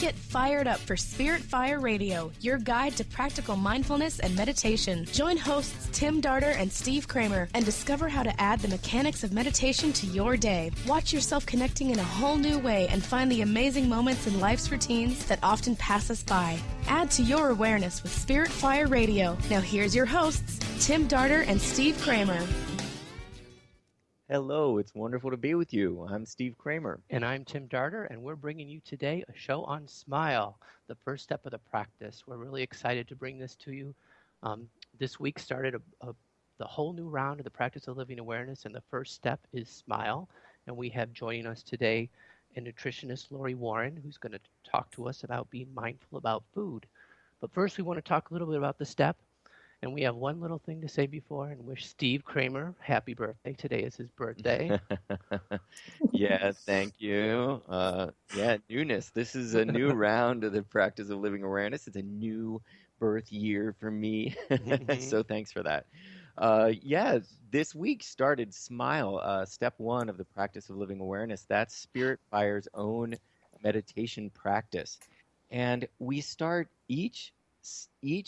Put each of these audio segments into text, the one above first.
Get fired up for Spirit Fire Radio, your guide to practical mindfulness and meditation. Join hosts Tim Darter and Steve Kramer and discover how to add the mechanics of meditation to your day. Watch yourself connecting in a whole new way and find the amazing moments in life's routines that often pass us by. Add to your awareness with Spirit Fire Radio. Now here's your hosts, Tim Darter and Steve Kramer. Hello, it's wonderful to be with you. I'm Steve Kramer. And I'm Tim Darter, and we're bringing you today a show on Smile, the first step of the practice. We're really excited to bring this to you. This week started the whole new round of the practice of living awareness, and the first step is Smile. And we have joining us today a nutritionist, Lori Warren, who's going to talk to us about being mindful about food. But first, we want to talk a little bit about the step. And we have one little thing to say before and wish Steve Kramer happy birthday. Today is his birthday. Yeah, thank you. Newness. This is a new round of the practice of living awareness. It's a new birth year for me. So thanks for that. This week started Smile, step one of the practice of living awareness. That's Spirit Fire's own meditation practice. And we start each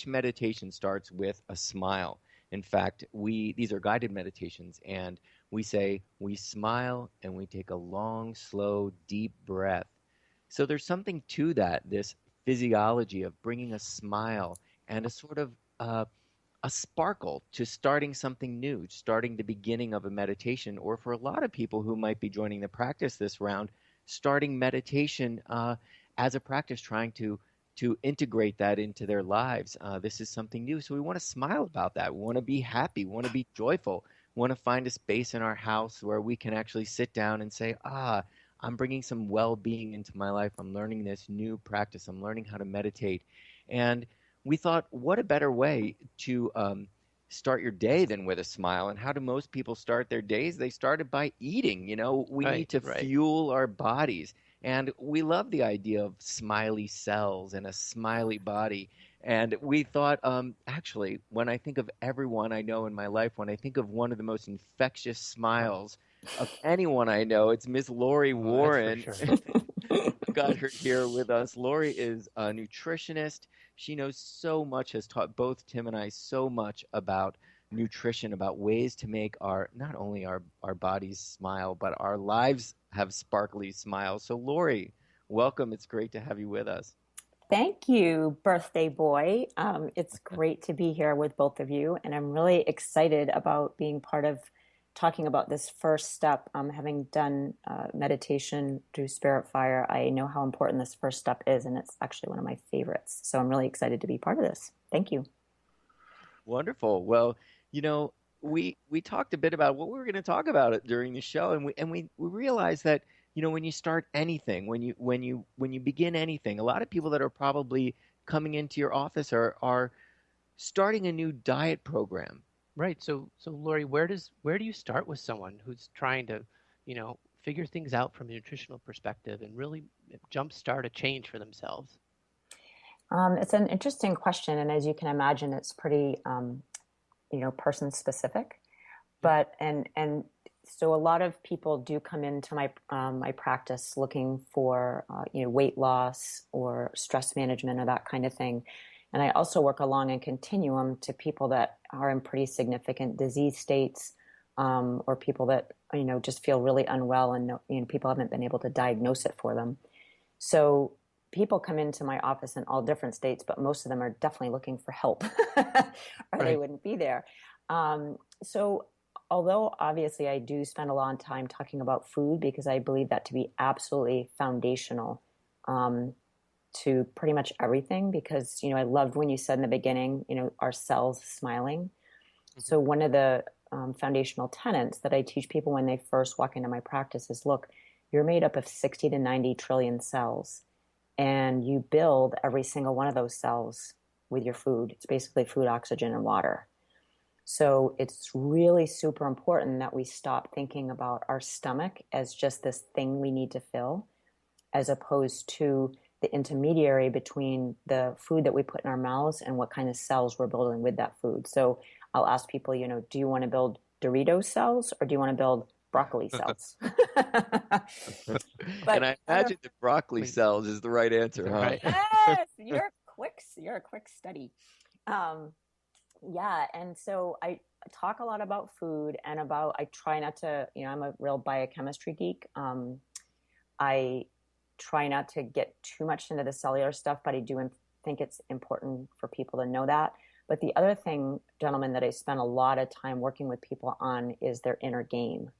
meditation starts with a smile. In fact, these are guided meditations, and we say we smile and we take a long, slow, deep breath. So there's something to that, this physiology of bringing a smile and a sort of a sparkle to starting something new, starting the beginning of a meditation, or for a lot of people who might be joining the practice this round, starting meditation as a practice, trying to integrate that into their lives. This is something new. So we want to smile about that. We want to be happy. We want to be joyful. We want to find a space in our house where we can actually sit down and say, I'm bringing some well-being into my life. I'm learning this new practice. I'm learning how to meditate. And we thought, what a better way to start your day than with a smile. And how do most people start their days? They started by eating. We need to fuel our bodies. And we love the idea of smiley cells and a smiley body. And we thought, actually, when I think of everyone I know in my life, when I think of one of the most infectious smiles of anyone I know, it's Miss Lori Warren. That's for sure. Got her here with us. Lori is a nutritionist. She knows so much, has taught both Tim and I so much about nutrition, about ways to make not only our bodies smile, but our lives have sparkly smiles. So Lori, welcome. It's great to have you with us. Thank you, birthday boy. It's great to be here with both of you, and I'm really excited about being part of talking about this first step. Having done meditation through Spirit Fire, I know how important this first step is, and it's actually one of my favorites. So I'm really excited to be part of this. Thank you. Wonderful. Well, we talked a bit about what we were going to talk about during the show, and we realized that when you start anything, when you begin anything, a lot of people that are probably coming into your office are starting a new diet program. Right. So Lori, where do you start with someone who's trying to figure things out from a nutritional perspective and really jumpstart a change for themselves? It's an interesting question, and as you can imagine, it's pretty person specific, but and so a lot of people do come into my practice looking for weight loss or stress management or that kind of thing, and I also work along a continuum to people that are in pretty significant disease states, or people that just feel really unwell and people haven't been able to diagnose it for them. So people come into my office in all different states, but most of them are definitely looking for help or they wouldn't be there. So although obviously I do spend a lot of time talking about food because I believe that to be absolutely foundational to pretty much everything, because, I loved when you said in the beginning, our cells smiling. Mm-hmm. So one of the foundational tenets that I teach people when they first walk into my practice is, look, you're made up of 60 to 90 trillion cells. And you build every single one of those cells with your food. It's basically food, oxygen, and water. So it's really super important that we stop thinking about our stomach as just this thing we need to fill, as opposed to the intermediary between the food that we put in our mouths and what kind of cells we're building with that food. So I'll ask people, do you want to build Dorito cells or do you want to build broccoli cells. And I imagine the broccoli cells is the right answer, huh? Right. Yes, you're a quick study. Yeah, and so I talk a lot about food and I try not to, I'm a real biochemistry geek. I try not to get too much into the cellular stuff, but I do think it's important for people to know that. But the other thing, gentlemen, that I spend a lot of time working with people on is their inner game.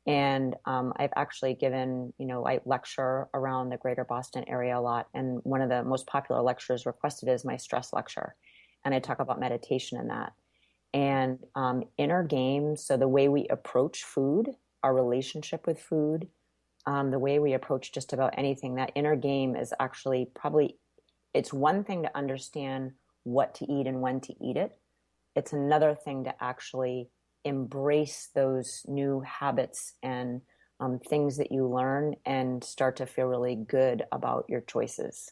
And I've actually given, I lecture around the greater Boston area a lot. And one of the most popular lectures requested is my stress lecture. And I talk about meditation in that. And inner game, so the way we approach food, our relationship with food, the way we approach just about anything, that inner game is actually it's one thing to understand what to eat and when to eat it. It's another thing to actually embrace those new habits and things that you learn and start to feel really good about your choices.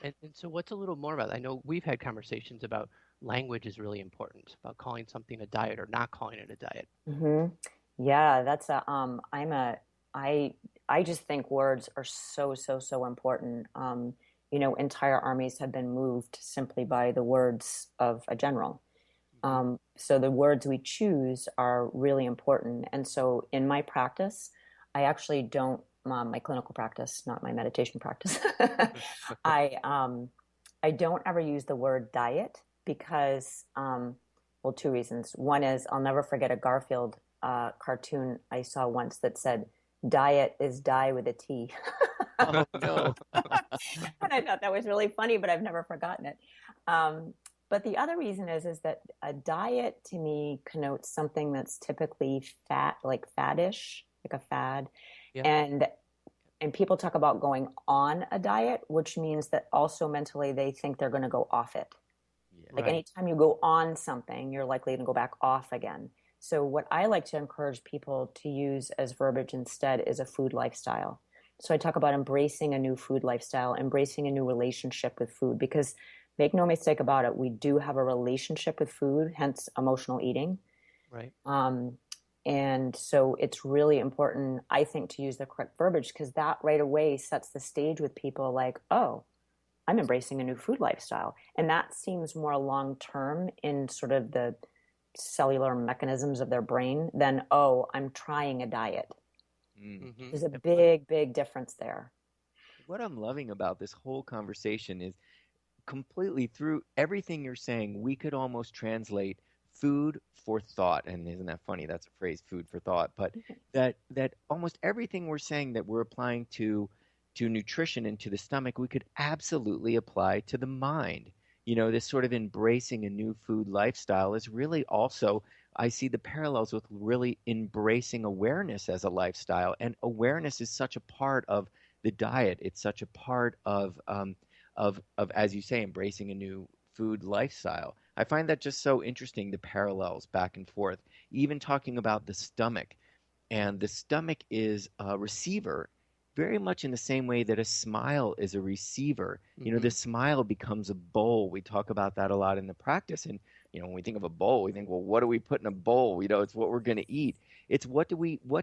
And so what's a little more about that? I know we've had conversations about language is really important, about calling something a diet or not calling it a diet. Mm-hmm. Yeah, that's I just think words are so, so, so important. Entire armies have been moved simply by the words of a general. So the words we choose are really important. And so in my practice, I actually don't, my clinical practice, not my meditation practice, I don't ever use the word diet because, two reasons. One is I'll never forget a Garfield cartoon I saw once that said, "Diet is die with a T." Oh, no. And I thought that was really funny, but I've never forgotten it. But the other reason is that a diet to me connotes something that's typically fat, like faddish, like a fad. Yeah. And people talk about going on a diet, which means that also mentally they think they're going to go off it. Yeah. Like anytime you go on something, you're likely to go back off again. So what I like to encourage people to use as verbiage instead is a food lifestyle. So I talk about embracing a new food lifestyle, embracing a new relationship with food, because make no mistake about it, we do have a relationship with food, hence emotional eating. Right. And so it's really important, I think, to use the correct verbiage, because that right away sets the stage with people like, oh, I'm embracing a new food lifestyle. And that seems more long-term in sort of the cellular mechanisms of their brain than, oh, I'm trying a diet. Mm-hmm. There's a big, big difference there. What I'm loving about this whole conversation is completely through everything you're saying, we could almost translate food for thought. And isn't that funny? That's a phrase, food for thought. But that almost everything we're saying that we're applying to nutrition and to the stomach, we could absolutely apply to the mind. This sort of embracing a new food lifestyle is really also, I see the parallels with really embracing awareness as a lifestyle. And awareness is such a part of the diet. It's such a part of as you say, embracing a new food lifestyle. I find that just so interesting, the parallels back and forth. Even talking about the stomach, and the stomach is a receiver, very much in the same way that a smile is a receiver. Mm-hmm. The smile becomes a bowl. We talk about that a lot in the practice. And when we think of a bowl, we think, well, what do we put in a bowl? It's what we're going to eat. It's what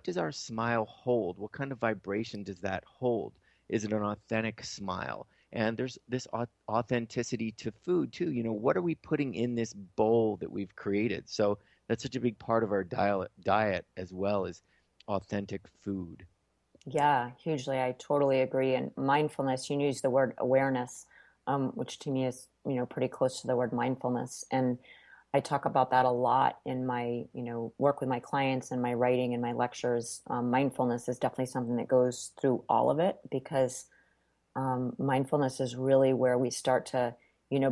does our smile hold? What kind of vibration does that hold? Is it an authentic smile? And there's this authenticity to food too. What are we putting in this bowl that we've created? So that's such a big part of our diet as well as authentic food. Yeah, hugely. I totally agree. And mindfulness, you use the word awareness, which to me is, pretty close to the word mindfulness. And I talk about that a lot in my, work with my clients and my writing and my lectures. Mindfulness is definitely something that goes through all of it, because mindfulness is really where we start to,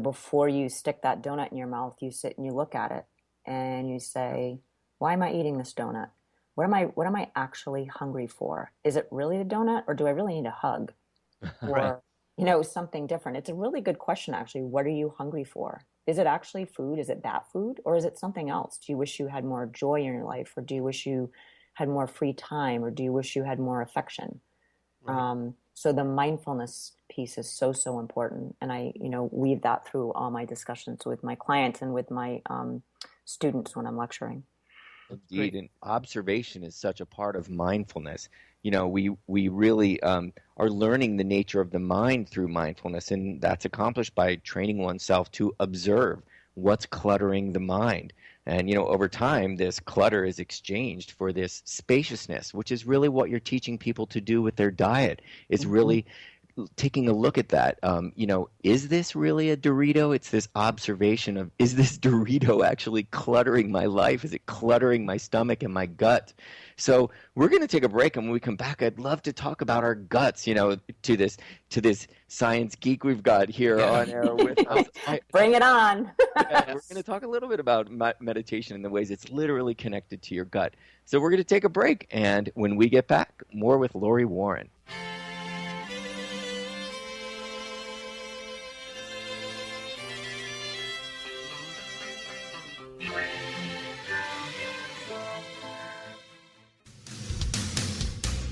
before you stick that donut in your mouth, you sit and you look at it and you say, why am I eating this donut? What am I actually hungry for? Is it really the donut, or do I really need a hug? Right. Or, something different. It's a really good question, actually. What are you hungry for? Is it actually food? Is it that food? Or is it something else? Do you wish you had more joy in your life? Or do you wish you had more free time? Or do you wish you had more affection? Right. So the mindfulness piece is so, so important. And I, weave that through all my discussions with my clients and with my students when I'm lecturing. Indeed, and observation is such a part of mindfulness. We really are learning the nature of the mind through mindfulness, and that's accomplished by training oneself to observe what's cluttering the mind. And over time, this clutter is exchanged for this spaciousness, which is really what you're teaching people to do with their diet. It's really taking a look at that. Is this really a Dorito? It's this observation of, is this Dorito actually cluttering my life? Is it cluttering my stomach and my gut? So we're going to take a break, and when we come back, I'd love to talk about our guts, to this science geek we've got here on air with us. Bring it on. We're going to talk a little bit about meditation and the ways it's literally connected to your gut. So we're going to take a break, and when we get back, more with Lori Warren.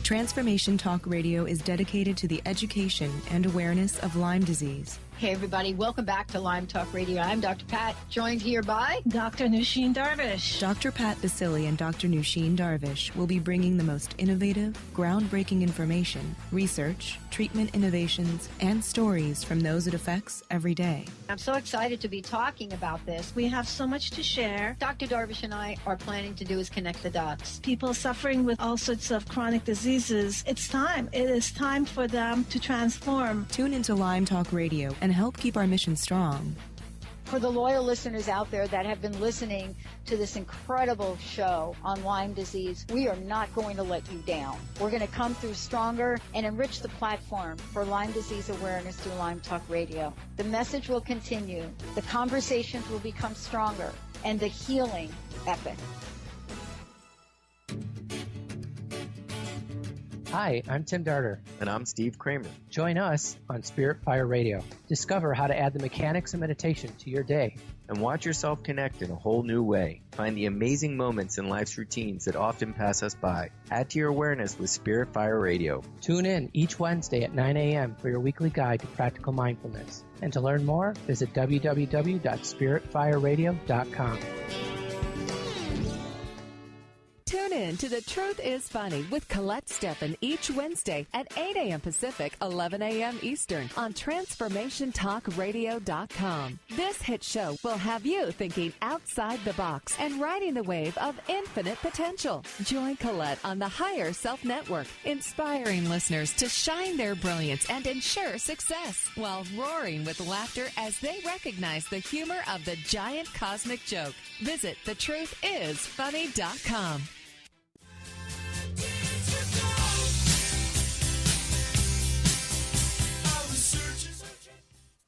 Transformation Talk Radio is dedicated to the education and awareness of Lyme disease. Hey, everybody. Welcome back to Lyme Talk Radio. I'm Dr. Pat, joined here by Dr. Nusheen Darvish. Dr. Pat Basili and Dr. Nusheen Darvish will be bringing the most innovative, groundbreaking information, research, treatment innovations, and stories from those it affects every day. I'm so excited to be talking about this. We have so much to share. Dr. Darvish and I are planning to do is connect the dots. People suffering with all sorts of chronic diseases, it's time. It is time for them to transform. Tune into Lyme Talk Radio and help keep our mission strong. For the loyal listeners out there that have been listening to this incredible show on Lyme disease, we are not going to let you down. We're going to come through stronger and enrich the platform for Lyme disease awareness through Lyme Talk Radio. The message will continue, the conversations will become stronger, and the healing epic. Hi, I'm Tim Darter. And I'm Steve Kramer. Join us on Spirit Fire Radio. Discover how to add the mechanics of meditation to your day. And watch yourself connect in a whole new way. Find the amazing moments in life's routines that often pass us by. Add to your awareness with Spirit Fire Radio. Tune in each Wednesday at 9 a.m. for your weekly guide to practical mindfulness. And to learn more, visit www.spiritfireradio.com. Tune in to The Truth is Funny with Colette Steffen each Wednesday at 8 a.m. Pacific, 11 a.m. Eastern on TransformationTalkRadio.com. This hit show will have you thinking outside the box and riding the wave of infinite potential. Join Colette on the Higher Self Network, inspiring listeners to shine their brilliance and ensure success while roaring with laughter as they recognize the humor of the giant cosmic joke. Visit thetruthisfunny.com.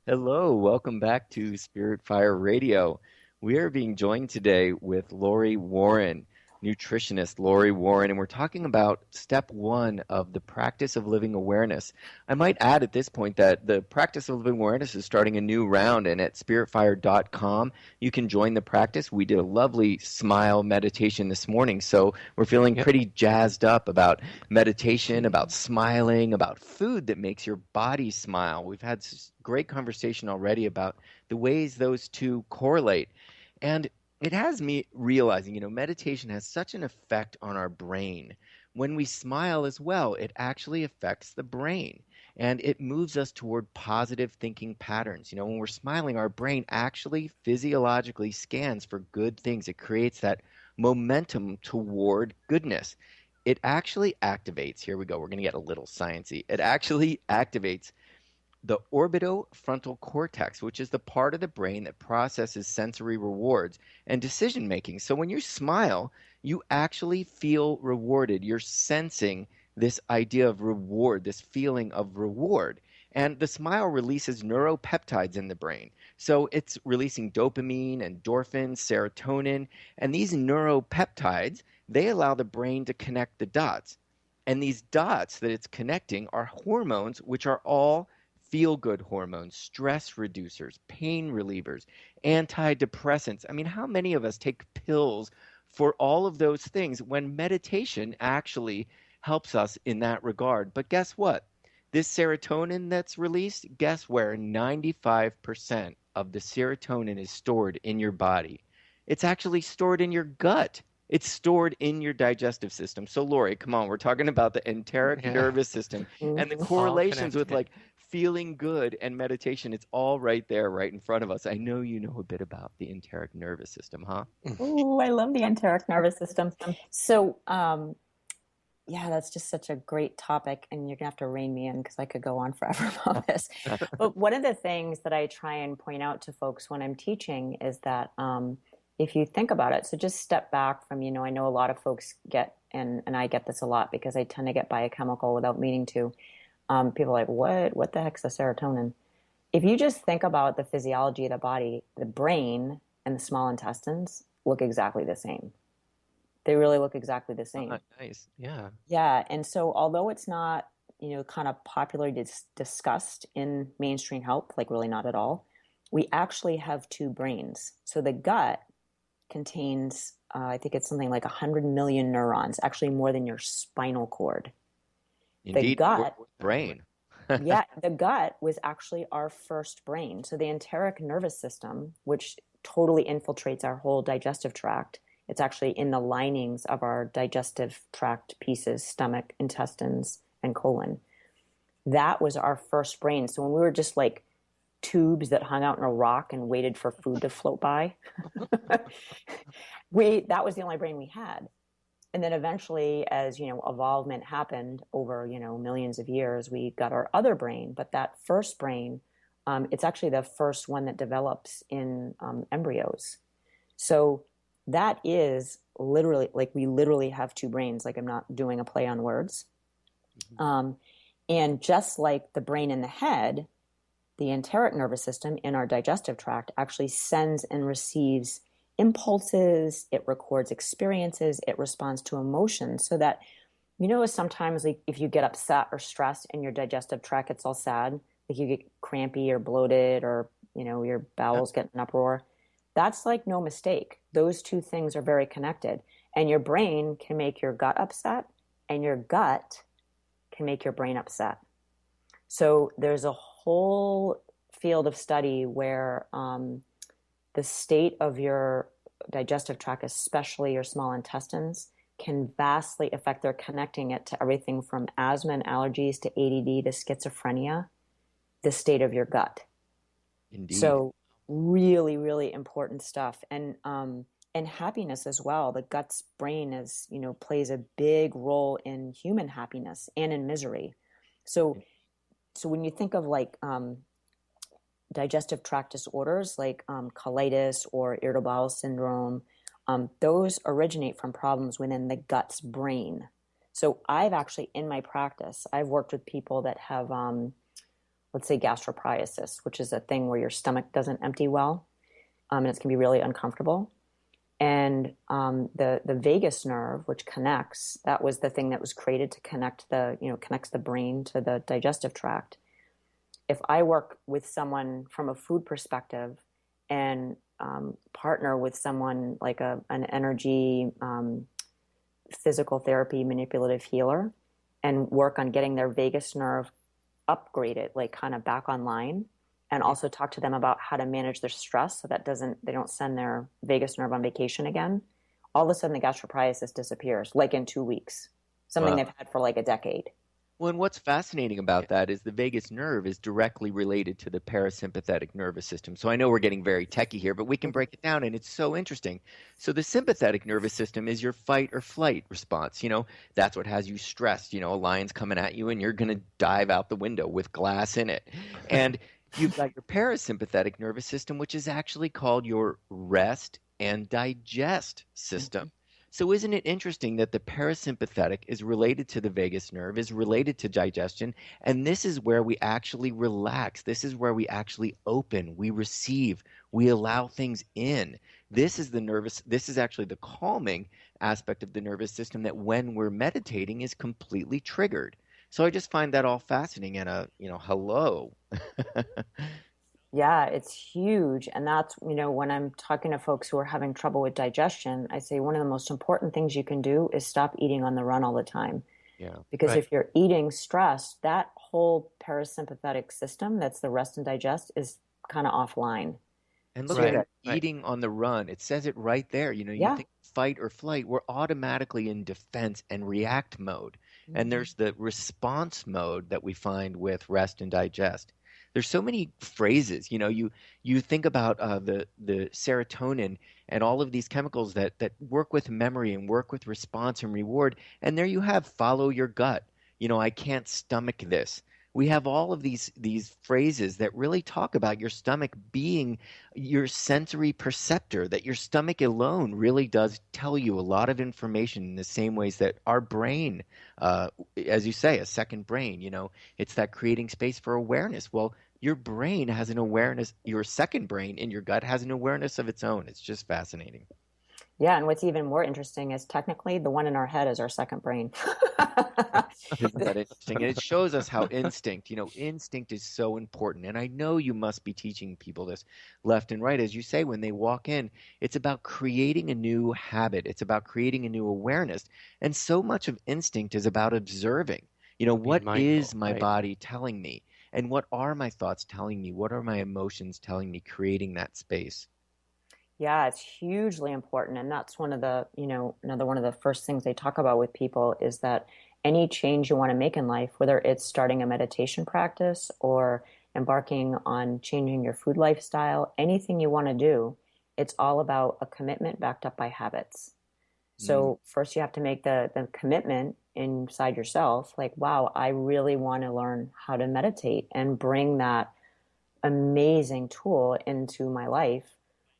Hello, welcome back to Spirit Fire Radio. We are being joined today with Lori Warren, nutritionist Lori Warren, and we're talking about step one of the practice of living awareness. I might add at this point that the practice of living awareness is starting a new round, and at spiritfire.com you can join the practice. We did a lovely smile meditation this morning, so we're feeling pretty jazzed up about meditation, about smiling, about food that makes your body smile. We've had great conversation already about the ways those two correlate. And it has me realizing, meditation has such an effect on our brain. When we smile as well, it actually affects the brain. And it moves us toward positive thinking patterns. When we're smiling, our brain actually physiologically scans for good things. It creates that momentum toward goodness. It actually activates, here we go, we're going to get a little sciencey. It actually activates the orbitofrontal cortex, which is the part of the brain that processes sensory rewards and decision making. So when you smile, you actually feel rewarded. You're sensing this idea of reward, this feeling of reward. And the smile releases neuropeptides in the brain. So it's releasing dopamine, endorphins, serotonin, and these neuropeptides, they allow the brain to connect the dots. And these dots that it's connecting are hormones, which are all feel-good hormones, stress reducers, pain relievers, antidepressants. I mean, how many of us take pills for all of those things when meditation actually helps us in that regard? But guess what? This serotonin that's released, guess where? 95% of the serotonin is stored in your body. It's actually stored in your gut. It's stored in your digestive system. So, Lori, come on, we're talking about the enteric nervous system and the correlations with like feeling good and meditation. It's all right there, right in front of us. I know you know a bit about the enteric nervous system, huh? Oh, I love the enteric nervous system. So, yeah, that's just such a great topic, and you're gonna have to rein me in because I could go on forever about this. But one of the things that I try and point out to folks when I'm teaching is that if you think about it, so just step back from, I know a lot of folks get, and I get this a lot because I tend to get biochemical without meaning to. People are like, what the heck's the serotonin? If you just think about the physiology of the body, the brain and the small intestines look exactly the same. They really look exactly the same. Nice. Yeah. Yeah. And so although it's not, kind of popularly discussed in mainstream health, like really not at all, we actually have two brains. So the gut contains, I think it's something like 100 million neurons, actually more than your spinal cord. Indeed, The gut, brain. yeah, the gut was actually our first brain. So the enteric nervous system, which totally infiltrates our whole digestive tract, it's actually in the linings of our digestive tract pieces, stomach, intestines, and colon. That was our first brain. So when we were just like tubes that hung out in a rock and waited for food to float by, that was the only brain we had. And then eventually, as evolvement happened over millions of years, we got our other brain. But that first brain, it's actually the first one that develops in embryos. So that is literally, like, we literally have two brains. Like, I'm not doing a play on words. And just like the brain in the head, the enteric nervous system in our digestive tract actually sends and receives impulses, it records experiences, it responds to emotions. So that, sometimes, like, if you get upset or stressed in your digestive tract gets all sad, like you get crampy or bloated, or your bowels get an uproar, that's like no mistake. Those two things are very connected, and your brain can make your gut upset, and your gut can make your brain upset. So there's a whole field of study where the state of your digestive tract, especially your small intestines, can vastly affect. They're connecting it to everything from asthma and allergies to ADD to schizophrenia, the state of your gut. Indeed. So really, really important stuff. And happiness as well. The gut's brain plays a big role in human happiness and in misery. So when you think of like digestive tract disorders like colitis or irritable bowel syndrome, those originate from problems within the gut's brain. So I've actually, in my practice, I've worked with people that have, let's say, gastroparesis, which is a thing where your stomach doesn't empty well, and it can be really uncomfortable. And the vagus nerve, which connects, that was the thing that was created to connects the brain to the digestive tract. If I work with someone from a food perspective and partner with someone like an energy, physical therapy, manipulative healer, and work on getting their vagus nerve upgraded, like kind of back online, and also talk to them about how to manage their stress so that they don't send their vagus nerve on vacation again, all of a sudden the gastroparesis disappears, like in 2 weeks, something they've had for like a decade. Well, and what's fascinating about that is the vagus nerve is directly related to the parasympathetic nervous system. So I know we're getting very techie here, but we can break it down, and it's so interesting. So the sympathetic nervous system is your fight or flight response. That's what has you stressed. A lion's coming at you, and you're going to dive out the window with glass in it. And you've got your parasympathetic nervous system, which is actually called your rest and digest system. So isn't it interesting that the parasympathetic is related to the vagus nerve, is related to digestion, and this is where we actually relax. This is where we actually open, we receive, we allow things in. This is actually the calming aspect of the nervous system that when we're meditating is completely triggered. So I just find that all fascinating and hello. Yeah, it's huge. And that's, when I'm talking to folks who are having trouble with digestion, I say one of the most important things you can do is stop eating on the run all the time. Yeah. Because if you're eating stressed, that whole parasympathetic system, that's the rest and digest, is kind of offline. And look at Right. that, Right. eating on the run. It says it right there. You Yeah. think fight or flight, we're automatically in defense and react mode. And there's the response mode that we find with rest and digest. There's so many phrases. You think about the serotonin and all of these chemicals that work with memory and work with response and reward. And there you have follow your gut. I can't stomach this. We have all of these phrases that really talk about your stomach being your sensory perceptor, that your stomach alone really does tell you a lot of information in the same ways that our brain, as you say, a second brain, it's that creating space for awareness. Well, your brain has an awareness, your second brain in your gut has an awareness of its own. It's just fascinating. Yeah, and what's even more interesting is technically the one in our head is our second brain. Isn't that interesting? And it shows us how instinct is so important. And I know you must be teaching people this left and right. As you say, when they walk in, it's about creating a new habit. It's about creating a new awareness. And so much of instinct is about observing. What is my body telling me? And what are my thoughts telling me? What are my emotions telling me, creating that space? Yeah, it's hugely important. And that's one of the, another one of the first things they talk about with people is that any change you want to make in life, whether it's starting a meditation practice or embarking on changing your food lifestyle, anything you want to do, it's all about a commitment backed up by habits. So first you have to make the commitment inside yourself, like, wow, I really want to learn how to meditate and bring that amazing tool into my life.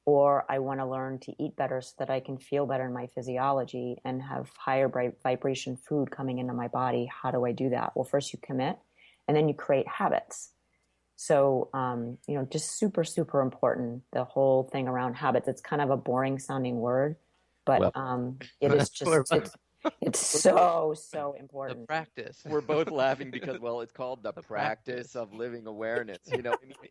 Or I want to learn to eat better so that I can feel better in my physiology and have higher vibration food coming into my body. How do I do that? Well, first you commit, and then you create habits. So, just super, super important, the whole thing around habits. It's kind of a boring sounding word, but it is just, it's so, so important. The practice. We're both laughing because, it's called the practice of living awareness.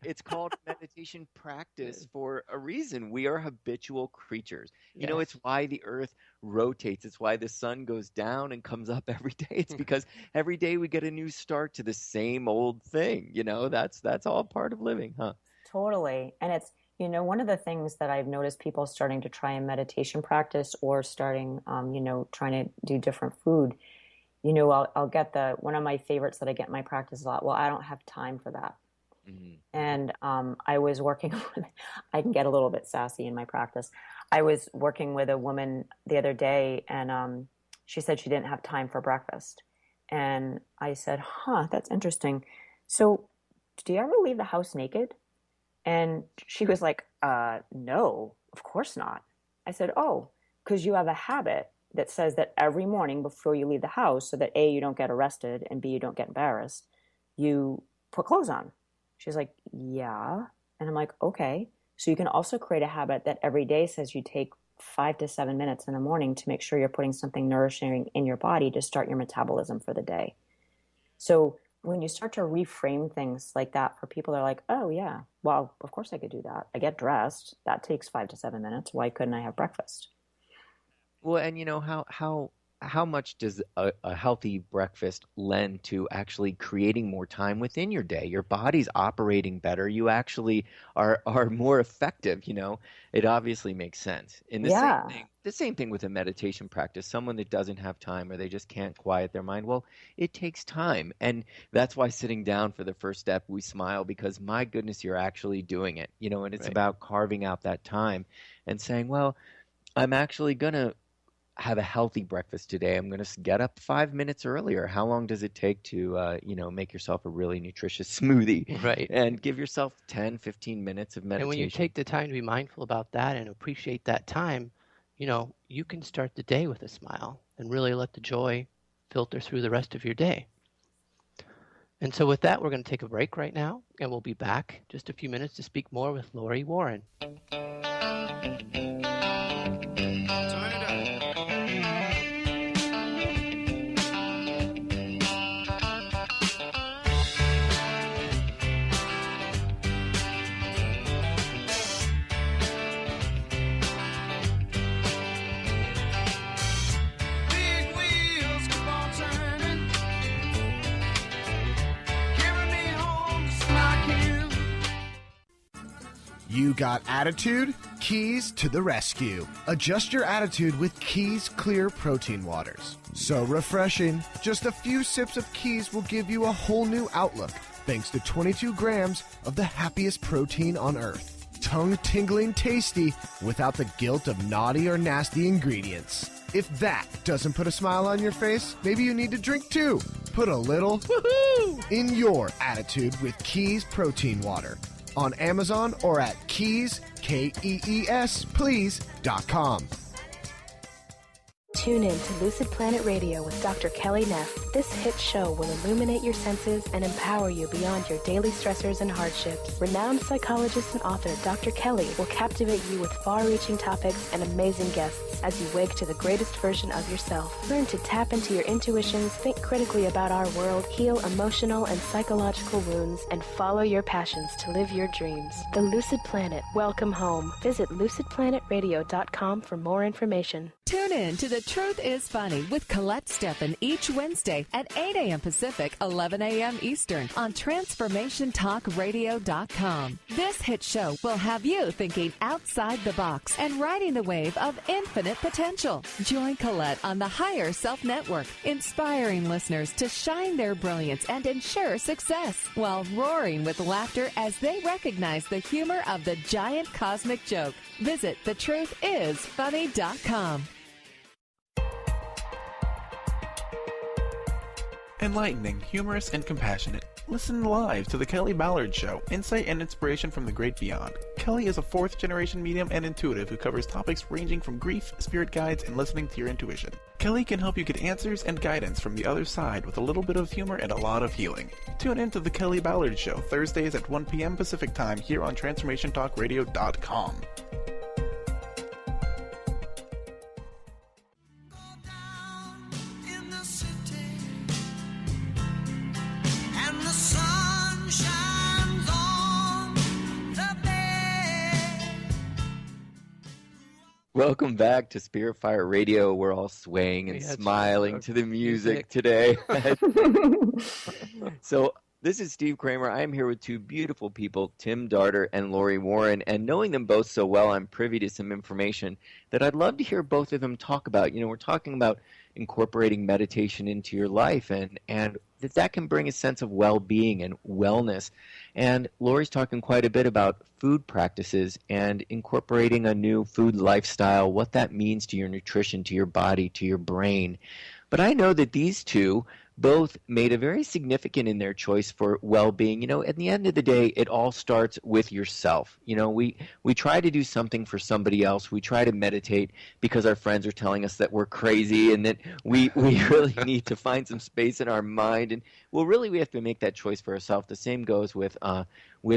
It's called meditation practice for a reason. We are habitual creatures. Yes. It's why the earth rotates. It's why the sun goes down and comes up every day. It's because every day we get a new start to the same old thing. That's all part of living, huh? Totally. And it's, one of the things that I've noticed people starting to try a meditation practice or starting, trying to do different food, I'll get one of my favorites that I get in my practice a lot. Well, I don't have time for that. Mm-hmm. And I was working with, I can get a little bit sassy in my practice. I was working with a woman the other day and she said she didn't have time for breakfast. And I said, that's interesting. So do you ever leave the house naked? And she was like, no, of course not. I said, oh, because you have a habit that says that every morning before you leave the house, so that A, you don't get arrested, and B, you don't get embarrassed, you put clothes on. She's like, yeah. And I'm like, okay. So you can also create a habit that every day says you take 5 to 7 minutes in the morning to make sure you're putting something nourishing in your body to start your metabolism for the day. So when you start to reframe things like that for people, they're like, oh yeah, well, of course I could do that. I get dressed. That takes 5 to 7 minutes. Why couldn't I have breakfast? Well, and how much does a healthy breakfast lend to actually creating more time within your day? Your body's operating better. You actually are more effective. It obviously makes sense. In the same thing with a meditation practice. Someone that doesn't have time or they just can't quiet their mind, well, it takes time. And that's why sitting down for the first step, we smile because, my goodness, you're actually doing it. And it's about carving out that time and saying, well, I'm actually going to have a healthy breakfast today. I'm going to get up 5 minutes earlier. How long does it take to, make yourself a really nutritious smoothie? Right. And give yourself 10, 15 minutes of meditation. And when you take the time to be mindful about that and appreciate that time, you can start the day with a smile and really let the joy filter through the rest of your day. And so with that, we're going to take a break right now, and we'll be back just a few minutes to speak more with Lori Warren. You got attitude? Keys to the rescue. Adjust your attitude with Keys Clear Protein Waters. So refreshing. Just a few sips of Keys will give you a whole new outlook, thanks to 22 grams of the happiest protein on earth. Tongue-tingling tasty without the guilt of naughty or nasty ingredients. If that doesn't put a smile on your face, maybe you need to drink too. Put a little woohoo in your attitude with Keys Protein Water. On Amazon or at Keys, Kees, please.com. Tune in to Lucid Planet Radio with Dr. Kelly Neff. This hit show will illuminate your senses and empower you beyond your daily stressors and hardships. Renowned psychologist and author Dr. Kelly will captivate you with far-reaching topics and amazing guests as you wake to the greatest version of yourself. Learn to tap into your intuitions, think critically about our world, heal emotional and psychological wounds, and follow your passions to live your dreams. The Lucid Planet. Welcome home. Visit lucidplanetradio.com for more information. Tune in to The Truth is Funny with Colette Steffen each Wednesday at 8 a.m. Pacific, 11 a.m. Eastern on TransformationTalkRadio.com. This hit show will have you thinking outside the box and riding the wave of infinite potential. Join Colette on the Higher Self Network, inspiring listeners to shine their brilliance and ensure success while roaring with laughter as they recognize the humor of the giant cosmic joke. Visit thetruthisfunny.com. Enlightening, humorous, and compassionate. Listen live to The Kelly Ballard Show, insight and inspiration from the great beyond. Kelly is a fourth-generation medium and intuitive who covers topics ranging from grief, spirit guides, and listening to your intuition. Kelly can help you get answers and guidance from the other side with a little bit of humor and a lot of healing. Tune in to The Kelly Ballard Show, Thursdays at 1 p.m. Pacific Time here on TransformationTalkRadio.com. Welcome back to Spirit Fire Radio. We're all swaying and smiling to the music today. So this is Steve Kramer. I am here with two beautiful people, Tim Darter and Lori Warren. And knowing them both so well, I'm privy to some information that I'd love to hear both of them talk about. You know, we're talking about incorporating meditation into your life and that can bring a sense of well-being and wellness. And Lori's talking quite a bit about food practices and incorporating a new food lifestyle, what that means to your nutrition, to your body, to your brain. But I know that these two both made a very significant in their choice for well-being. You know, at the end of the day, it all starts with yourself. You know, we try to do something for somebody else. We try to meditate because our friends are telling us that we're crazy and that we really need to find some space in our mind. And well, really, we have to make that choice for ourselves. The same goes with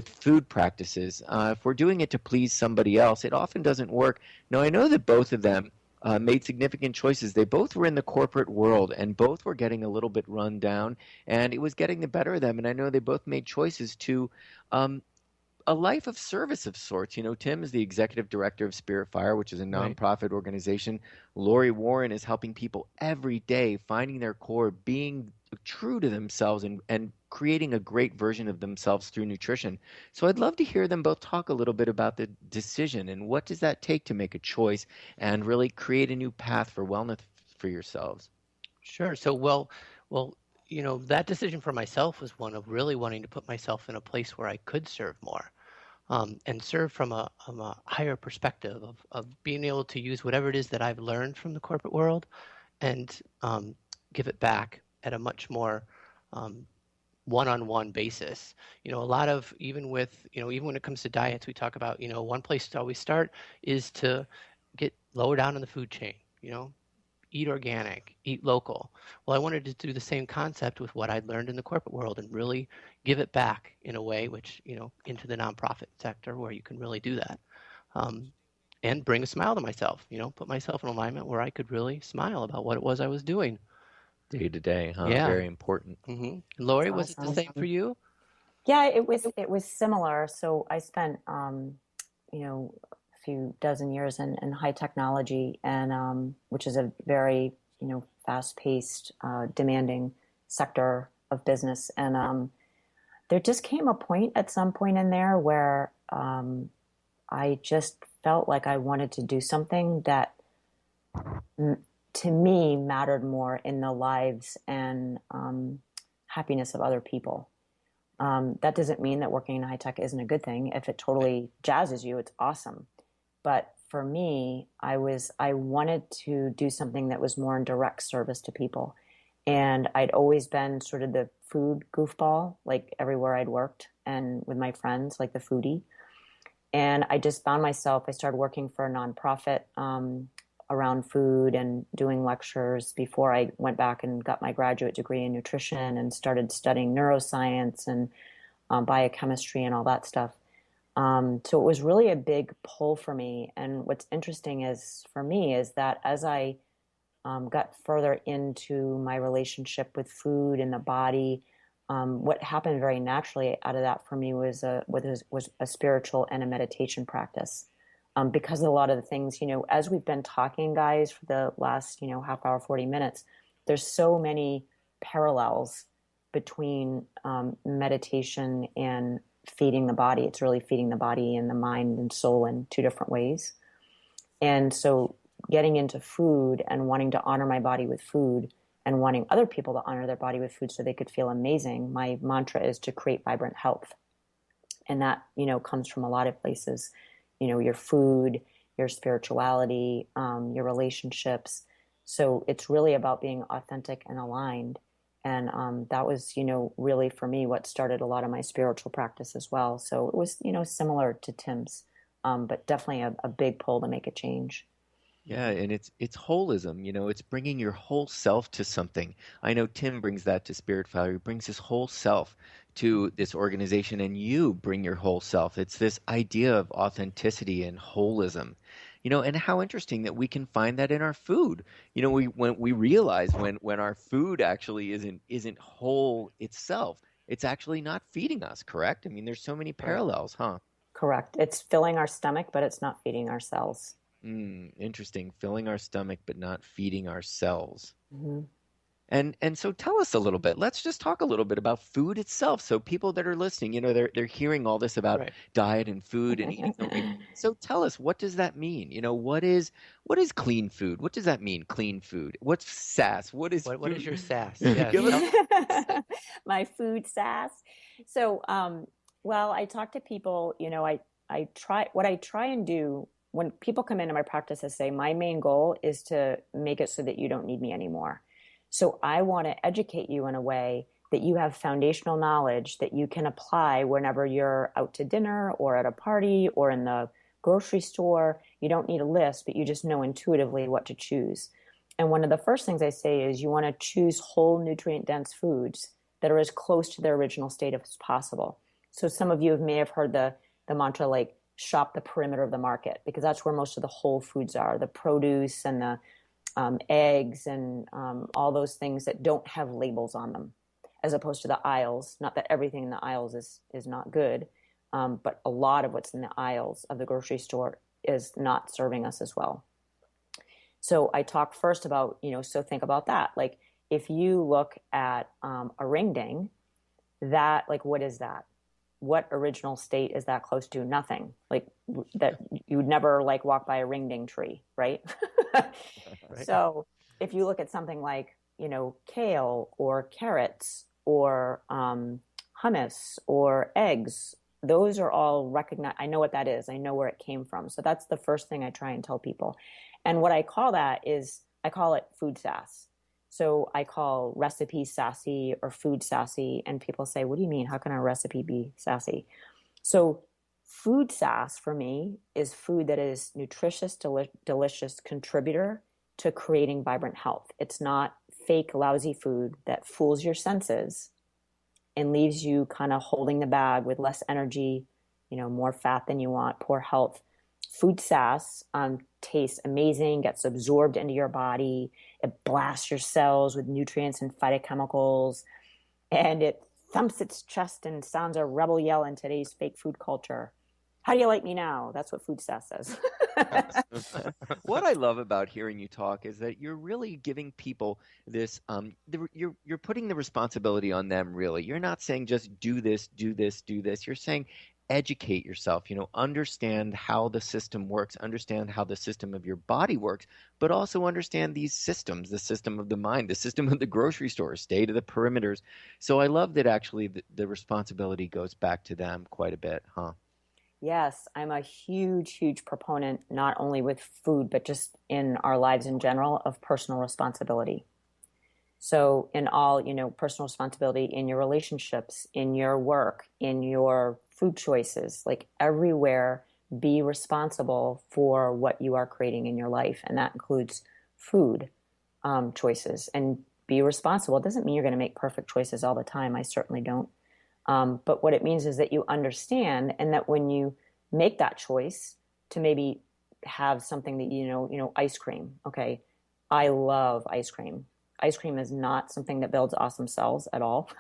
food practices. If we're doing it to please somebody else, it often doesn't work. Now, I know that both of them made significant choices. They both were in the corporate world, and both were getting a little bit run down, and it was getting the better of them. And I know they both made choices to a life of service of sorts. You know, Tim is the executive director of Spirit Fire, which is a nonprofit organization. Lori Warren is helping people every day, finding their core, being true to themselves, and creating a great version of themselves through nutrition. So I'd love to hear them both talk a little bit about the decision and what does that take to make a choice and really create a new path for wellness for yourselves. Sure. So, well, you know, that decision for myself was one of really wanting to put myself in a place where I could serve more, and serve from a higher perspective of being able to use whatever it is that I've learned from the corporate world and give it back at a much more one-on-one basis. You know, a lot of, even when it comes to diets, we talk about, you know, one place to always start is to get lower down in the food chain, you know, eat organic, eat local. Well, I wanted to do the same concept with what I'd learned in the corporate world and really give it back in a way, which, you know, into the nonprofit sector where you can really do that. And bring a smile to myself, you know, put myself in alignment where I could really smile about what it was I was doing. Day to day, huh? Yeah. Very important. Mm-hmm. Lori, was it the same for you? Yeah, it was similar. So I spent, you know, a few dozen years in high technology, and which is a very, you know, fast-paced, demanding sector of business. And there just came a point at some point in there where I just felt like I wanted to do something that to me mattered more in the lives and happiness of other people. That doesn't mean that working in high tech isn't a good thing. If it totally jazzes you, it's awesome. But for me, I wanted to do something that was more in direct service to people. And I'd always been sort of the food goofball, like everywhere I'd worked and with my friends, like the foodie. And I just found myself, I started working for a nonprofit around food and doing lectures before I went back and got my graduate degree in nutrition and started studying neuroscience and biochemistry and all that stuff. So it was really a big pull for me. And what's interesting is for me is that as I got further into my relationship with food and the body, what happened very naturally out of that for me was a spiritual and a meditation practice. Because of a lot of the things, as we've been talking, guys, for the last, half hour, 40 minutes, there's so many parallels between meditation and feeding the body. It's really feeding the body and the mind and soul in two different ways. And so getting into food and wanting to honor my body with food and wanting other people to honor their body with food so they could feel amazing, my mantra is to create vibrant health. And that, comes from a lot of places. Your food, your spirituality, your relationships. So it's really about being authentic and aligned. And that was, really for me what started a lot of my spiritual practice as well. So it was, similar to Tim's, but definitely a big pull to make a change. Yeah, and it's holism, it's bringing your whole self to something. I know Tim brings that to Spirit Fire. He brings his whole self to this organization, and you bring your whole self. It's this idea of authenticity and holism, and how interesting that we can find that in our food. When we realize when our food actually isn't whole itself, it's actually not feeding us, correct? I mean, there's so many parallels, huh? Correct. It's filling our stomach, but it's not feeding our cells. Interesting. Filling our stomach, but not feeding our cells. Mm-hmm. And so tell us a little bit. Let's just talk a little bit about food itself. So people that are listening, they're hearing all this about diet and food and eating healthy. So tell us, what does that mean? What is clean food? What does that mean, clean food? What's SAS? What is your SAS? Yes. My food SAS. So, well, I talk to people, I try and do when people come into my practice, I say, my main goal is to make it so that you don't need me anymore. So I want to educate you in a way that you have foundational knowledge that you can apply whenever you're out to dinner or at a party or in the grocery store. You don't need a list, but you just know intuitively what to choose. And one of the first things I say is you want to choose whole nutrient-dense foods that are as close to their original state as possible. So some of you may have heard the mantra like shop the perimeter of the market, because that's where most of the whole foods are, the produce and the eggs and all those things that don't have labels on them, as opposed to the aisles. Not that everything in the aisles is not good, but a lot of what's in the aisles of the grocery store is not serving us as well. So I talk first about, so think about that. Like if you look at a ring ding, that, like, what is that? What original state is that close to? Nothing. Like that you would never like walk by a ring ding tree, right? Right. So if you look at something like, kale or carrots or hummus or eggs, those are all recognized. I know what that is. I know where it came from. So that's the first thing I try and tell people. And what I call that is, I call it food sass. So I call recipe sassy or food sassy. And people say, what do you mean? How can a recipe be sassy? So food sass for me is food that is nutritious, delicious contributor to creating vibrant health. It's not fake, lousy food that fools your senses and leaves you kind of holding the bag with less energy, more fat than you want, poor health. Food sass tastes amazing, gets absorbed into your body. It blasts your cells with nutrients and phytochemicals, and it thumps its chest and sounds a rebel yell in today's fake food culture. How do you like me now? That's what food sass says. What I love about hearing you talk is that you're really giving people this, you're putting the responsibility on them, really. You're not saying just do this, do this, do this. You're saying educate yourself, understand how the system works, understand how the system of your body works, but also understand these systems, the system of the mind, the system of the grocery store, stay to the perimeters. So I love that actually the responsibility goes back to them quite a bit, huh? Yes, I'm a huge, huge proponent, not only with food, but just in our lives in general, of personal responsibility. So in all, personal responsibility in your relationships, in your work, in your food choices, like everywhere, be responsible for what you are creating in your life. And that includes food choices. And be responsible. It doesn't mean you're going to make perfect choices all the time. I certainly don't. But what it means is that you understand, and that when you make that choice to maybe have something that, ice cream. Okay. I love ice cream. Ice cream is not something that builds awesome cells at all.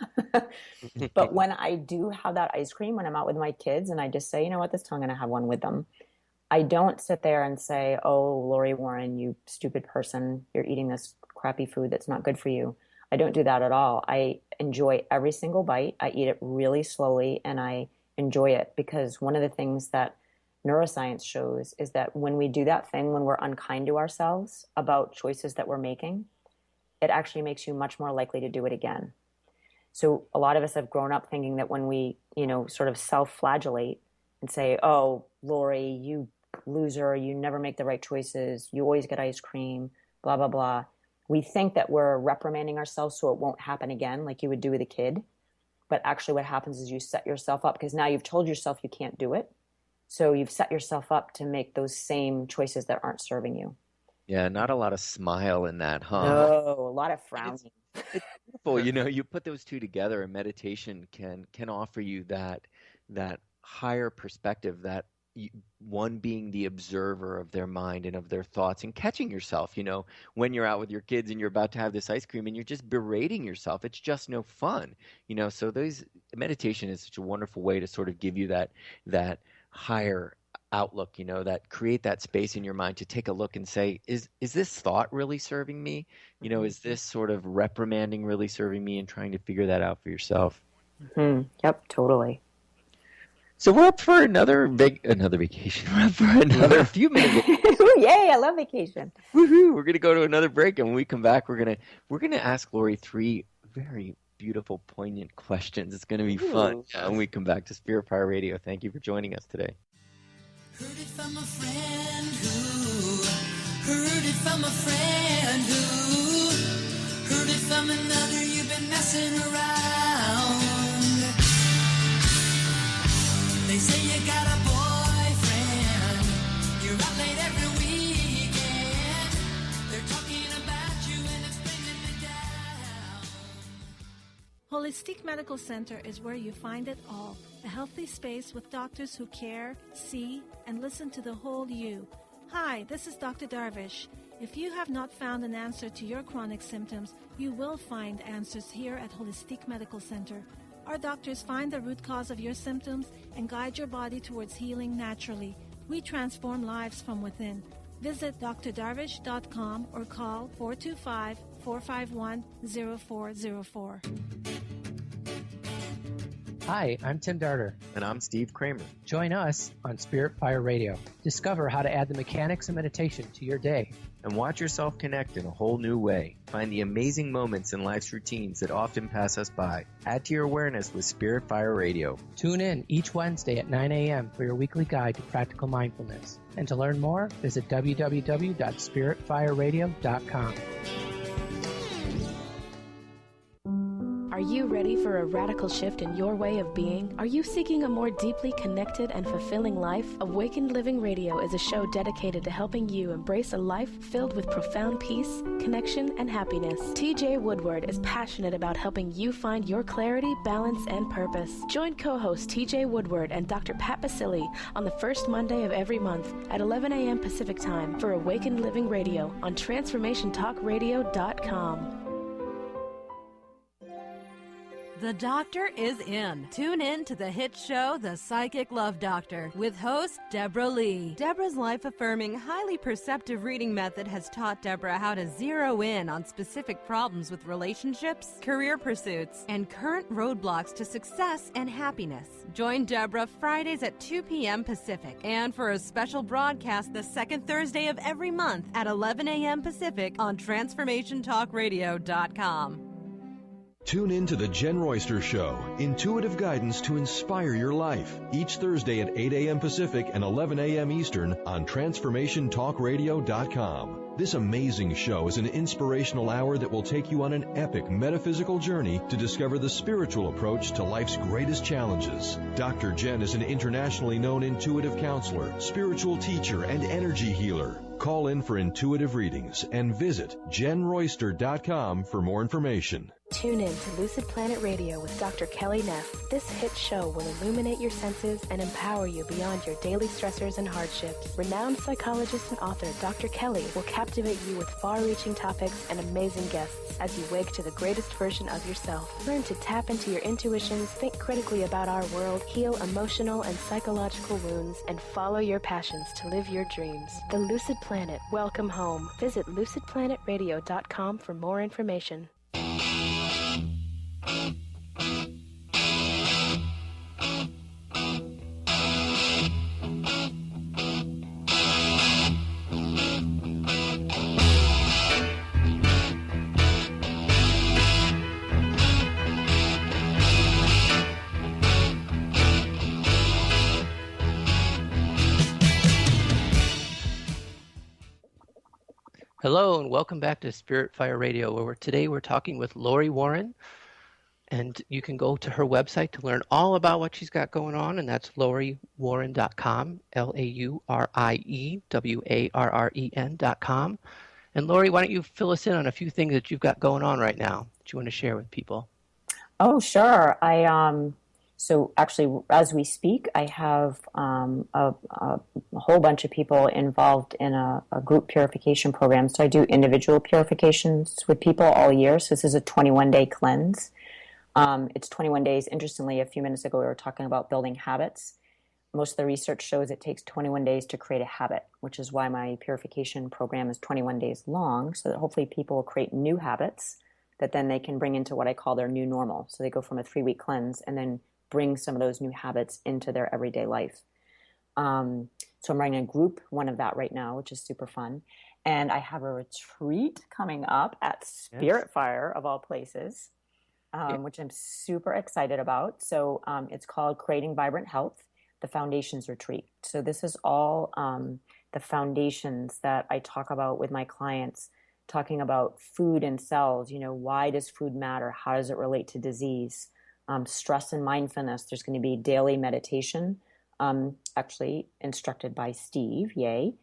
But when I do have that ice cream, when I'm out with my kids and I just say, you know what, this time I'm going to have one with them, I don't sit there and say, oh, Lori Warren, you stupid person, you're eating this crappy food that's not good for you. I don't do that at all. I enjoy every single bite. I eat it really slowly and I enjoy it, because one of the things that neuroscience shows is that when we do that thing, when we're unkind to ourselves about choices that we're making, it actually makes you much more likely to do it again. So a lot of us have grown up thinking that when we, sort of self-flagellate and say, oh, Lori, you loser, you never make the right choices, you always get ice cream, blah, blah, blah. We think that we're reprimanding ourselves so it won't happen again, like you would do with a kid. But actually what happens is you set yourself up, because now you've told yourself you can't do it. So you've set yourself up to make those same choices that aren't serving you. Yeah, not a lot of smile in that, huh? No, a lot of frowning. It's beautiful, you put those two together, and meditation can offer you that higher perspective, that one being the observer of their mind and of their thoughts, and catching yourself, when you're out with your kids and you're about to have this ice cream and you're just berating yourself. It's just no fun, so meditation is such a wonderful way to sort of give you that higher outlook, that create that space in your mind to take a look and say, is this thought really serving me? Is this sort of reprimanding really serving me, and trying to figure that out for yourself. Mm-hmm. Yep, totally. So we're up for another vacation. We're up for another few minutes. Yay, I love vacation. Woohoo! We're gonna go to another break, and when we come back, we're gonna ask Lori 3 very beautiful, poignant questions. It's gonna be fun. Yes. When we come back to Spirit Fire Radio. Thank you for joining us today. Heard it from a friend who heard it from a friend who heard it from another. You've been messing around. They say you got a boyfriend. You're out late every weekend. They're talking about you and it's bringing me down. Holistic Medical Center is where you find it all. A healthy space with doctors who care, see, and listen to the whole you. Hi, this is Dr. Darvish. If you have not found an answer to your chronic symptoms, you will find answers here at Holistic Medical Center. Our doctors find the root cause of your symptoms and guide your body towards healing naturally. We transform lives from within. Visit drdarvish.com or call 425-451-0404. Hi, I'm Tim Darter. And I'm Steve Kramer. Join us on Spirit Fire Radio. Discover how to add the mechanics of meditation to your day. And watch yourself connect in a whole new way. Find the amazing moments in life's routines that often pass us by. Add to your awareness with Spirit Fire Radio. Tune in each Wednesday at 9 a.m. for your weekly guide to practical mindfulness. And to learn more, visit www.spiritfireradio.com. Are you ready for a radical shift in your way of being? Are you seeking a more deeply connected and fulfilling life? Awakened Living Radio is a show dedicated to helping you embrace a life filled with profound peace, connection, and happiness. TJ Woodward is passionate about helping you find your clarity, balance, and purpose. Join co-host TJ Woodward and Dr. Pat Basili on the first Monday of every month at 11 a.m. Pacific Time for Awakened Living Radio on TransformationTalkRadio.com. The doctor is in. Tune in to the hit show, The Psychic Love Doctor, with host Deborah Lee. Deborah's life-affirming, highly perceptive reading method has taught Deborah how to zero in on specific problems with relationships, career pursuits, and current roadblocks to success and happiness. Join Deborah Fridays at 2 p.m. Pacific, and for a special broadcast the second Thursday of every month at 11 a.m. Pacific on TransformationTalkRadio.com. Tune in to The Jen Royster Show, intuitive guidance to inspire your life, each Thursday at 8 a.m. Pacific and 11 a.m. Eastern on TransformationTalkRadio.com. This amazing show is an inspirational hour that will take you on an epic metaphysical journey to discover the spiritual approach to life's greatest challenges. Dr. Jen is an internationally known intuitive counselor, spiritual teacher, and energy healer. Call in for intuitive readings and visit JenRoyster.com for more information. Tune in to Lucid Planet Radio with Dr. Kelly Neff. This hit show will illuminate your senses and empower you beyond your daily stressors and hardships. Renowned psychologist and author Dr. Kelly will captivate you with far-reaching topics and amazing guests as you wake to the greatest version of yourself. Learn to tap into your intuitions, think critically about our world, heal emotional and psychological wounds, and follow your passions to live your dreams. The Lucid Planet. Welcome home. Visit lucidplanetradio.com for more information. Hello and welcome back to Spirit Fire Radio, where today we're talking with Lori Warren, and you can go to her website to learn all about what she's got going on, and that's LoriWarren.com, LaurieWarren.com. And Lori, why don't you fill us in on a few things that you've got going on right now that you want to share with people? Oh, sure. So actually, as we speak, I have a whole bunch of people involved in a group purification program. So I do individual purifications with people all year. So this is a 21-day cleanse. It's 21 days. Interestingly, a few minutes ago, we were talking about building habits. Most of the research shows it takes 21 days to create a habit, which is why my purification program is 21 days long, so that hopefully people will create new habits that then they can bring into what I call their new normal. So they go from a 3-week cleanse and then bring some of those new habits into their everyday life. So I'm running a group one of that right now, which is super fun. And I have a retreat coming up at Spirit Fire, of all places, which I'm super excited about. So it's called Creating Vibrant Health, the Foundations Retreat. So this is all the foundations that I talk about with my clients, talking about food and cells. You know, why does food matter? How does it relate to disease? Stress and mindfulness. There's going to be daily meditation, actually instructed by Steve, yay.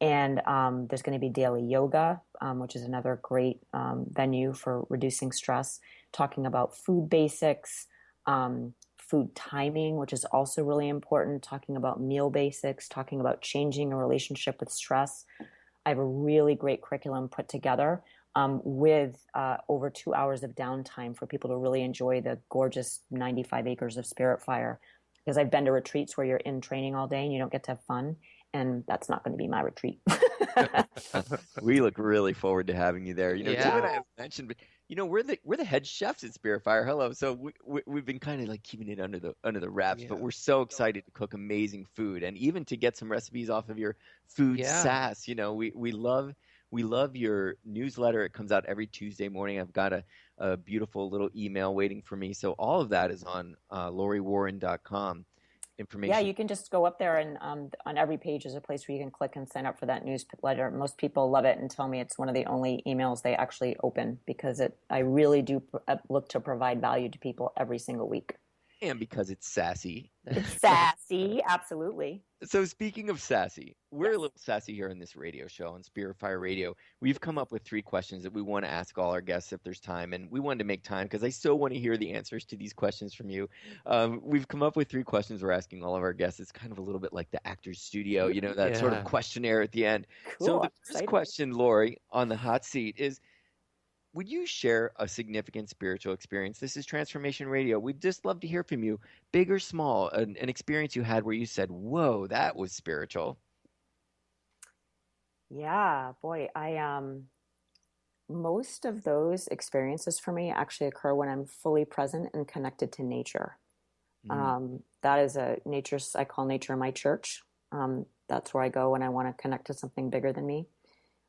And there's going to be daily yoga, which is another great venue for reducing stress, talking about food basics, food timing, which is also really important, talking about meal basics, talking about changing a relationship with stress. I have a really great curriculum put together with over 2 hours of downtime for people to really enjoy the gorgeous 95 acres of Spirit Fire. Because I've been to retreats where you're in training all day and you don't get to have fun, and that's not going to be my retreat. We look really forward to having you there. You know, Yeah. Tim and I have mentioned, but you know, we're the head chefs at Spirit Fire. Hello, so we've been kind of like keeping it under the wraps, but we're so excited to cook amazing food and even to get some recipes off of your food sass. You know, we love your newsletter. It comes out every Tuesday morning. I've got a beautiful little email waiting for me. So all of that is on LaurieWarren.com. Information. Yeah, you can just go up there, and on every page is a place where you can click and sign up for that newsletter. Most people love it and tell me it's one of the only emails they actually open, because I really do look to provide value to people every single week. And because it's sassy. It's sassy, absolutely. So speaking of sassy, we're a little sassy here on this radio show on Spirit Fire Radio. We've come up with 3 questions that we want to ask all our guests if there's time, and we wanted to make time because I still want to hear the answers to these questions from you. We've come up with 3 questions we're asking all of our guests. It's kind of a little bit like the Actors Studio, you know, that sort of questionnaire at the end. Cool, So the first question, Lori, on the hot seat is, would you share a significant spiritual experience? This is Transformation Radio. We'd just love to hear from you, big or small, an experience you had where you said, "Whoa, that was spiritual." Yeah, boy, most of those experiences for me actually occur when I'm fully present and connected to nature. That is I call nature my church. That's where I go when I want to connect to something bigger than me.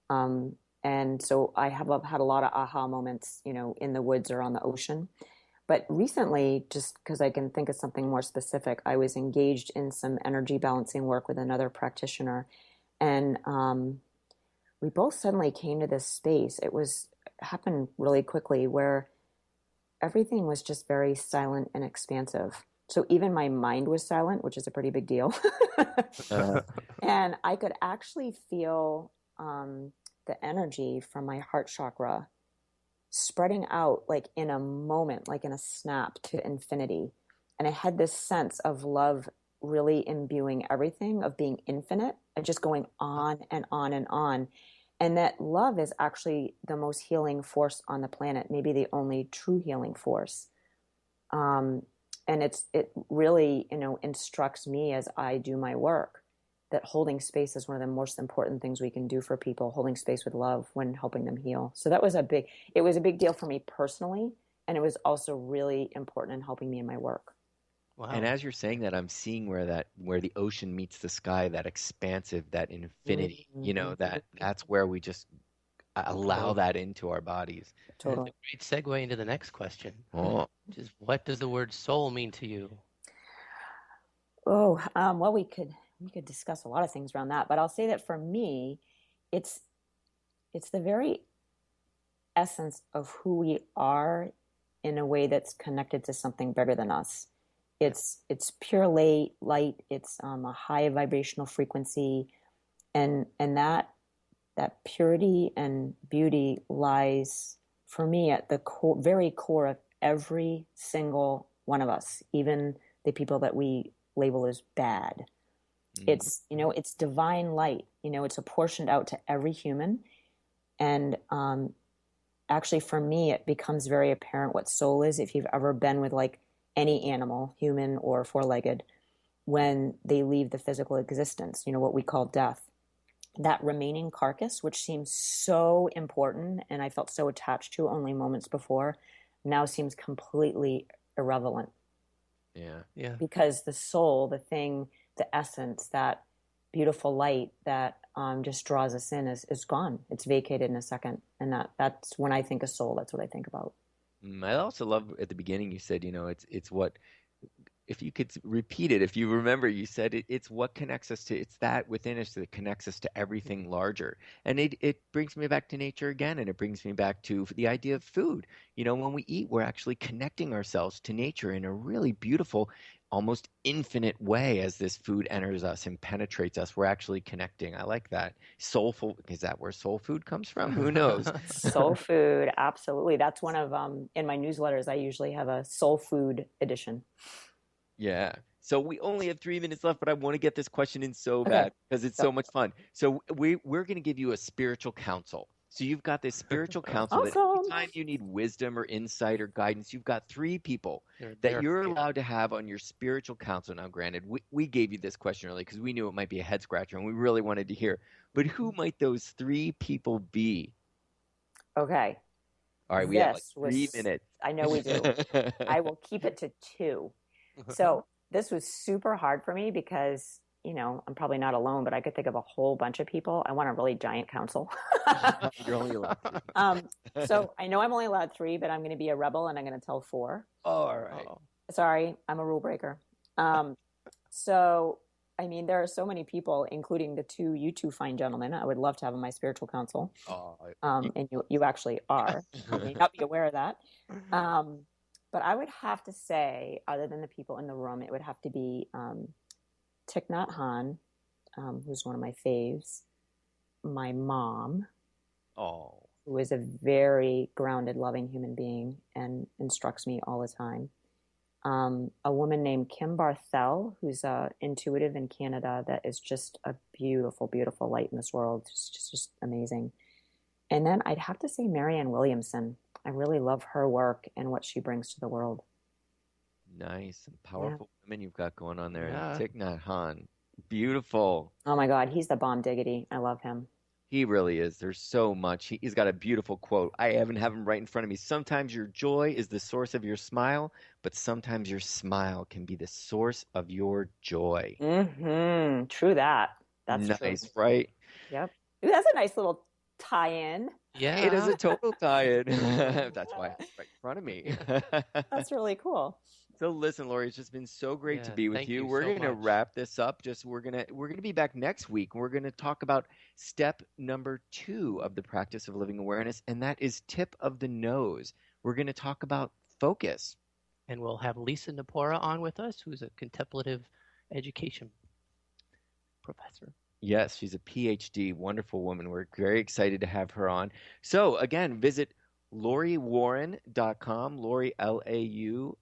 And so I have had a lot of aha moments, in the woods or on the ocean. But recently, just because I can think of something more specific, I was engaged in some energy balancing work with another practitioner. And we both suddenly came to this space. Happened really quickly where everything was just very silent and expansive. So even my mind was silent, which is a pretty big deal. And I could actually feel the energy from my heart chakra spreading out like in a moment, like in a snap to infinity. And I had this sense of love really imbuing everything, of being infinite and just going on and on and on. And that love is actually the most healing force on the planet, maybe the only true healing force. And it really, instructs me as I do my work that holding space is one of the most important things we can do for people, holding space with love when helping them heal. So it was a big deal for me personally. And it was also really important in helping me in my work. Wow. And as you're saying that, I'm seeing where the ocean meets the sky, that expansive, that infinity, that's where we just allow that into our bodies. Totally. That's a great segue into the next question. Oh. Which is, what does the word soul mean to you? Oh, well, we could discuss a lot of things around that, but I'll say that for me, it's the very essence of who we are in a way that's connected to something bigger than us. It's pure light. It's a high vibrational frequency, and that purity and beauty lies for me at the very core of every single one of us, even the people that we label as bad. It's divine light. It's apportioned out to every human, and actually, for me, it becomes very apparent what soul is if you've ever been with like any animal, human or four-legged, when they leave the physical existence, what we call death. That remaining carcass, which seems so important and I felt so attached to only moments before, now seems completely irrelevant. Yeah. Because the soul, the thing, the essence, that beautiful light that just draws us in is gone. It's vacated in a second. And that's when I think of soul, that's what I think about. I also love at the beginning you said, it's what, if you could repeat it, if you remember, you said it's what connects us to, it's that within us that connects us to everything larger. And it brings me back to nature again, and it brings me back to the idea of food. When we eat, we're actually connecting ourselves to nature in a really beautiful, almost infinite way. As this food enters us and penetrates us, we're actually connecting. I like that. Soulful, is that where soul food comes from? Who knows? Soul food, absolutely. That's one of, in my newsletters, I usually have a soul food edition. Yeah. So we only have 3 minutes left, but I want to get this question in so bad because it's so much fun. So we're going to give you a spiritual counsel. So you've got this spiritual counsel that anytime you need wisdom or insight or guidance, you've got 3 people that you're allowed to have on your spiritual counsel. Now, granted, we gave you this question early because we knew it might be a head scratcher and we really wanted to hear. But who might those 3 people be? Okay. All right, we have like 3 minutes. I know we do. I will keep it to 2. So this was super hard for me because, I'm probably not alone, but I could think of a whole bunch of people. I want a really giant council. You're only allowed 3. So I know I'm only allowed 3, but I'm going to be a rebel and I'm going to tell 4. All right. Sorry, I'm a rule breaker. So, there are so many people, including you two fine gentlemen, I would love to have on my spiritual council. And you actually are. You may not be aware of that. But I would have to say, other than the people in the room, it would have to be Thich Nhat Hanh, who's one of my faves, my mom, who is a very grounded, loving human being and instructs me all the time. A woman named Kim Barthel, who's intuitive in Canada, that is just a beautiful, beautiful light in this world. Just amazing. And then I'd have to say Marianne Williamson. I really love her work and what she brings to the world. Nice and powerful women you've got going on there. Yeah. Thich Nhat Hanh. Beautiful. Oh my God, he's the bomb diggity. I love him. He really is. There's so much. He's got a beautiful quote. I even have him right in front of me. Sometimes your joy is the source of your smile, but sometimes your smile can be the source of your joy. Mm-hmm. True that. That's nice, true. right? Yep. Ooh, that's a nice little tie-in. Yeah. It is a total tie-in. That's why it's right in front of me. That's really cool. So listen, Lori, it's just been so great to be with thank you. you We're so going to much. wrap this up. We're gonna be back next week. We're going to talk about step number 2 of the practice of living awareness, and that is tip of the nose. We're going to talk about focus. And we'll have Lisa Napora on with us, who's a contemplative education professor. Yes, she's a PhD, wonderful woman. We're very excited to have her on. So again, visit LaurieWarren.com, Laurie, Laurie,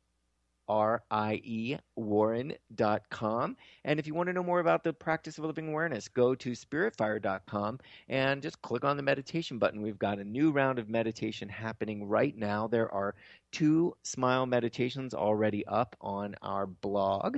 Warren.com. And if you want to know more about the practice of living awareness, go to spiritfire.com and just click on the meditation button. We've got a new round of meditation happening right now. There are 2 smile meditations already up on our blog.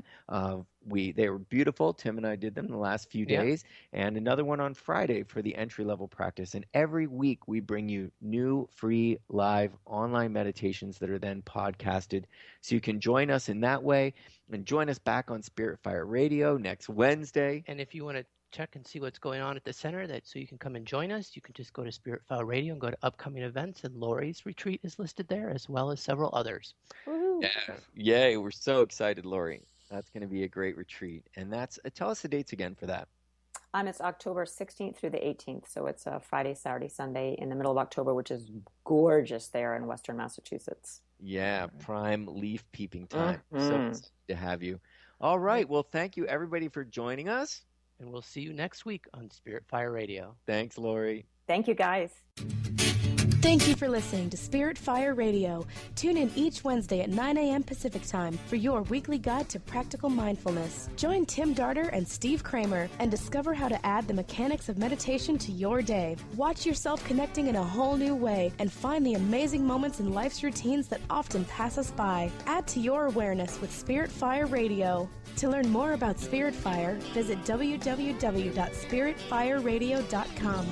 They were beautiful. Tim and I did them the last few days, and another one on Friday for the entry-level practice. And every week we bring you new, free, live online meditations that are then podcasted, so you can join us in that way and join us back on Spirit Fire Radio next Wednesday. And if you want to check and see what's going on at the center, so you can come and join us, you can just go to Spirit Fire Radio and go to upcoming events, and Lori's retreat is listed there, as well as several others. Woo-hoo. Yeah. Yay, we're so excited, Lori. That's going to be a great retreat. And tell us the dates again for that. It's October 16th through the 18th. So it's a Friday, Saturday, Sunday in the middle of October, which is gorgeous there in Western Massachusetts. Yeah, prime leaf peeping time. So excited to have you. All right. Well, thank you, everybody, for joining us. And we'll see you next week on Spirit Fire Radio. Thanks, Lori. Thank you, guys. Thank you for listening to Spirit Fire Radio. Tune in each Wednesday at 9 a.m. Pacific Time for your weekly guide to practical mindfulness. Join Tim Darter and Steve Kramer and discover how to add the mechanics of meditation to your day. Watch yourself connecting in a whole new way and find the amazing moments in life's routines that often pass us by. Add to your awareness with Spirit Fire Radio. To learn more about Spirit Fire, visit www.spiritfireradio.com.